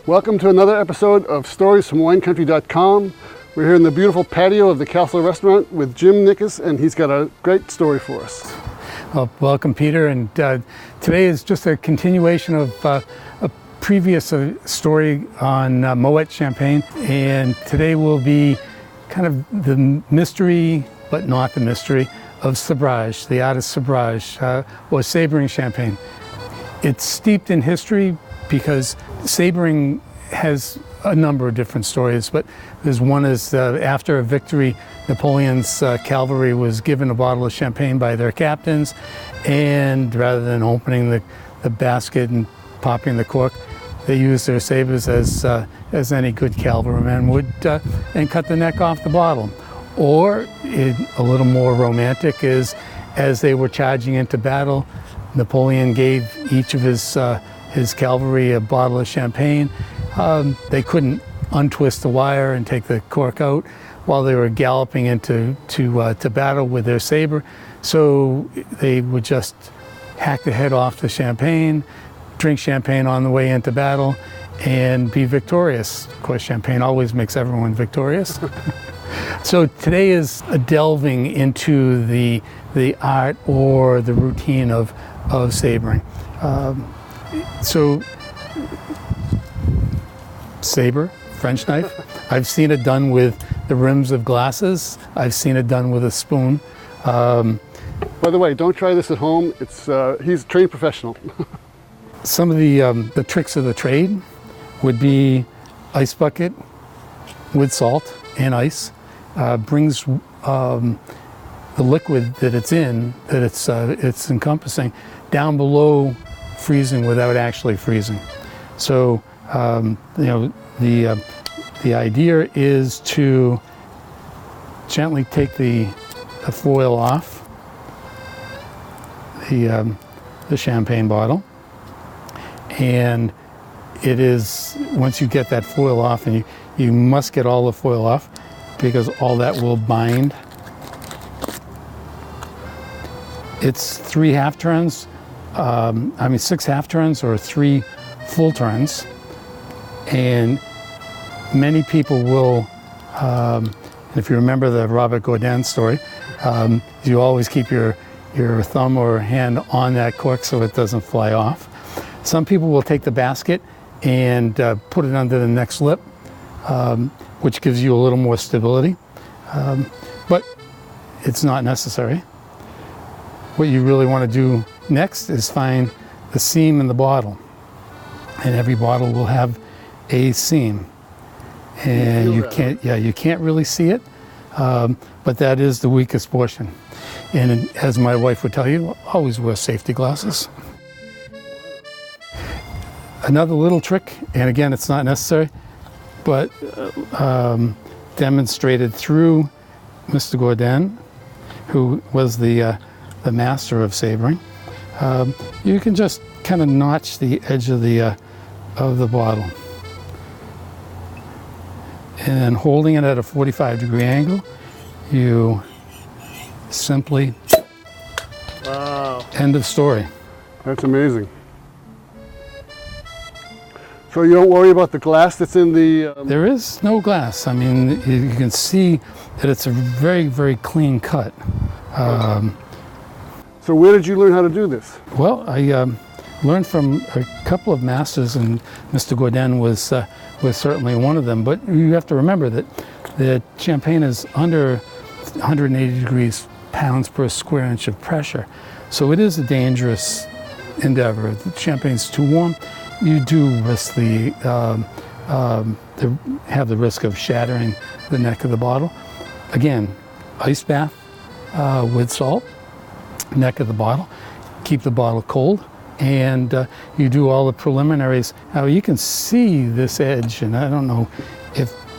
Welcome to another episode of Stories from WineCountry.com. We're here in the beautiful patio of the Castle Restaurant with Jim Nicas, and he's got a great story for us. Well, welcome, Peter. And today is just a continuation of a previous story on Moet Champagne. And today will be kind of the mystery, but not the mystery, of sebrage, the art of sebrage, or Sabering Champagne. It's steeped in history because Sabering has a number of different stories, but there's one is after a victory, Napoleon's cavalry was given a bottle of champagne by their captains, and rather than opening the basket and popping the cork, they used their sabers as any good cavalryman would, and cut the neck off the bottle. Or, a little more romantic, is as they were charging into battle, Napoleon gave each of his cavalry a bottle of champagne. They couldn't untwist the wire and take the cork out while they were galloping into battle with their saber. So they would just hack the head off the champagne, drink champagne on the way into battle, and be victorious. Of course, champagne always makes everyone victorious. So today is a delving into the art or the routine of sabering. So, saber, French knife. I've seen it done with the rims of glasses. I've seen it done with a spoon. By the way, don't try this at home. He's a trained professional. Some of the tricks of the trade would be ice bucket with salt and ice. Brings the liquid that it's in, that it's encompassing, down below freezing without actually freezing. So the idea is to gently take the foil off the champagne bottle, and it is, once you get that foil off, and you must get all the foil off because all that will bind. It's 3 half turns. 6 half turns or 3 full turns, and many people will, if you remember the Robert Godin story, you always keep your thumb or hand on that cork so it doesn't fly off. Some people will take the basket and put it under the next lip, which gives you a little more stability, but it's not necessary. What you really want to do next is find the seam in the bottle, and every bottle will have a seam, and you can't really see it, but that is the weakest portion. And as my wife would tell you, always wear safety glasses. Another little trick, and again, it's not necessary, but demonstrated through Mr. Godin, who was the master of sabering. You can just kind of notch the edge of the bottle, and then holding it at a 45-degree angle, you simply, wow, end of story. That's amazing. So you don't worry about the glass that's in the... There is no glass. I mean, you can see that it's a very, very clean cut. So where did you learn how to do this? Well, I learned from a couple of masters, and Mr. Godin was certainly one of them. But you have to remember that champagne is under 180 degrees pounds per square inch of pressure. So it is a dangerous endeavor. If the champagne's too warm, you do risk have the risk of shattering the neck of the bottle. Again, ice bath with salt, neck of the bottle, keep the bottle cold, and you do all the preliminaries. Now you can see this edge, and I don't know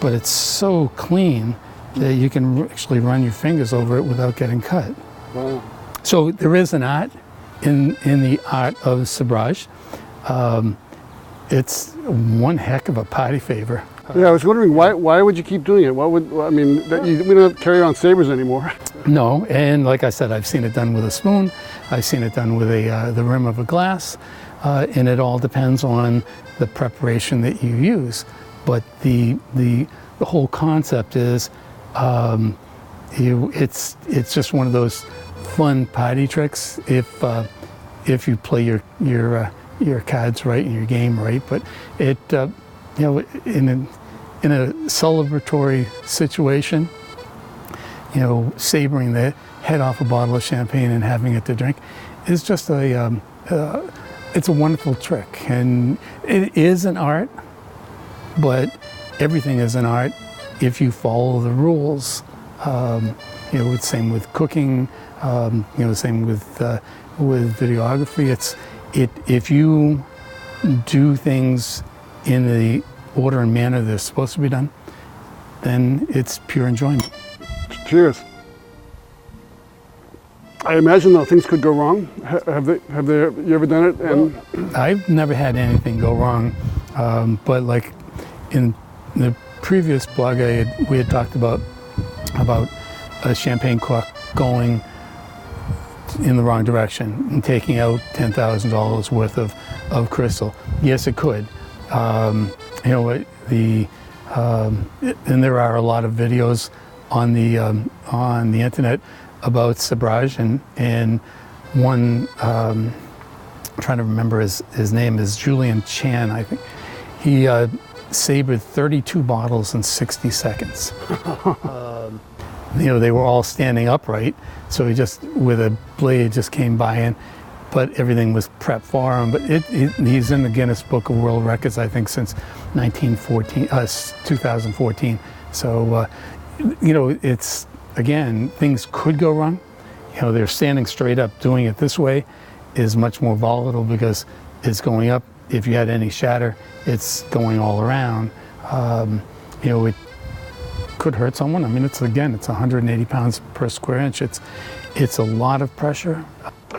but it's so clean that you can actually run your fingers over it without getting cut. Wow. So there is an art in the art of sebrage. It's one heck of a party favor. Yeah, I was wondering why would you keep doing it? We don't carry around sabers anymore. No, and like I said, I've seen it done with a spoon. I've seen it done with the rim of a glass. and it all depends on the preparation that you use. But the whole concept is it's just one of those fun party tricks if you play your cards right and your game right. But it in a celebratory situation, sabering the head off a bottle of champagne and having it to drink is just it's a wonderful trick, and it is an art. But everything is an art if you follow the rules. It's same with cooking. Same with videography. If you do things in the order and manner they're supposed to be done, then it's pure enjoyment. Cheers. I imagine though things could go wrong. You ever done it? And well, I've never had anything go wrong, but like in the previous blog we had talked about a champagne cork going in the wrong direction and taking out $10,000 worth of crystal. Yes, it could. And there are a lot of videos on the internet about sebrage, and one I'm trying to remember his name is Julian Chan, I think. He sabered 32 bottles in 60 seconds. They were all standing upright, so he just with a blade just came by but everything was prepped for him. But he's in the Guinness Book of World Records, I think, since 2014. So it's, again, things could go wrong. They're standing straight up. Doing it this way is much more volatile because it's going up. If you had any shatter, it's going all around. It could hurt someone. I mean, it's 180 pounds per square inch. It's a lot of pressure.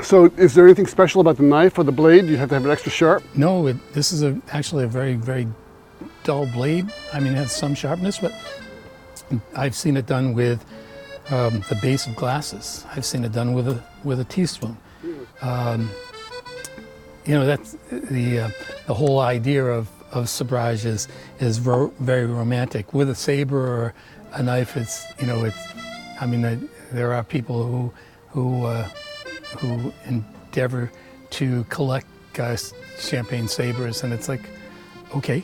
So is there anything special about the knife or the blade? You have to have it extra sharp? No, this is actually a very, very dull blade. I mean, it has some sharpness, but I've seen it done with the base of glasses. I've seen it done with a teaspoon. That's the whole idea of sebrage is very romantic. With a saber or a knife, there are people who endeavor to collect champagne sabers, and it's like, okay,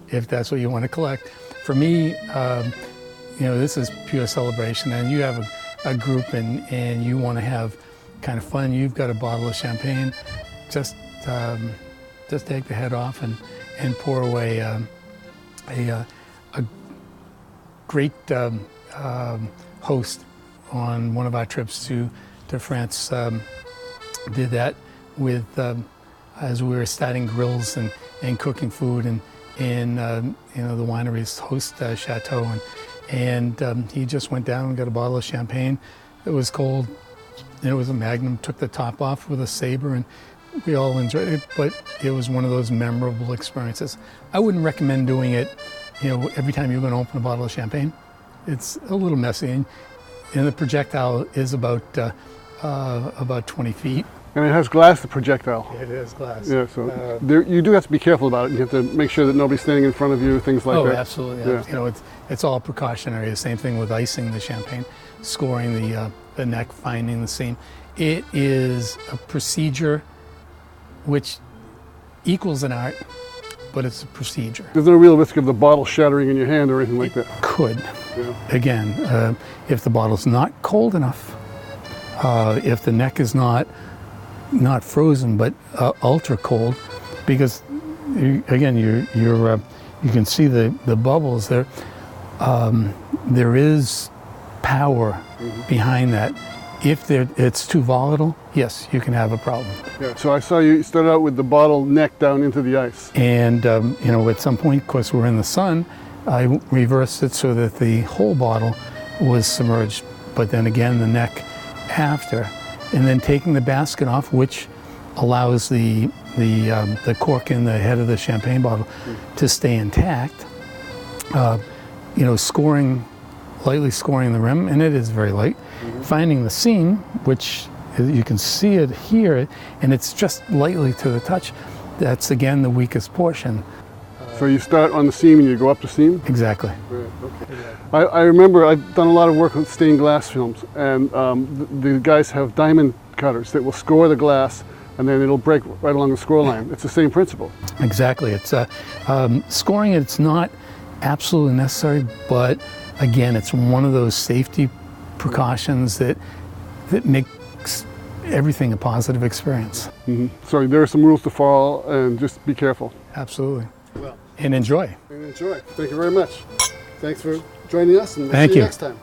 if that's what you want to collect. For me, this is pure celebration, and you have a group and you want to have kind of fun. You've got a bottle of champagne, just take the head off and pour away a great host on one of our trips to France did that with as we were starting grills and cooking food in the winery's host chateau, and he just went down and got a bottle of champagne. It was cold. It was a Magnum. Took the top off with a saber, and we all enjoyed it. But it was one of those memorable experiences. I wouldn't recommend doing it, every time you're going to open a bottle of champagne. It's a little messy, and the projectile is about 20 feet. And it has glass, the projectile. It is glass. Yeah, so you do have to be careful about it. You have to make sure that nobody's standing in front of you, things like that. Oh, absolutely. Yeah. It's all precautionary. The same thing with icing the champagne, scoring the neck, finding the seam. It is a procedure which equals an art, but it's a procedure. There's no real risk of the bottle shattering in your hand or anything like that. Could. Yeah. Again, if the bottle's not cold enough, if the neck is not frozen but ultra cold, because you can see the bubbles there. There is power behind that. If it's too volatile, yes, you can have a problem. Yeah. So I saw you started out with the bottle neck down into the ice. And at some point, of course, we're in the sun. I reversed it so that the whole bottle was submerged, but then again the neck after, and then taking the basket off, which allows the cork in the head of the champagne bottle to stay intact. Lightly scoring the rim, and it is very light. Finding the seam, which You can see it here, and it's just lightly to the touch. That's again the weakest portion. So you start on the seam and you go up the seam? Exactly. Right, okay. I remember I've done a lot of work with stained glass films, and the guys have diamond cutters that will score the glass, and then it'll break right along the score line. It's the same principle. Exactly. It's scoring it. It's not absolutely necessary, but again, it's one of those safety precautions that makes everything a positive experience. Mm-hmm. So there are some rules to follow, and just be careful. Absolutely. And enjoy. And enjoy. Thank you very much. Thanks for joining us, and we'll Thank see you you. next time.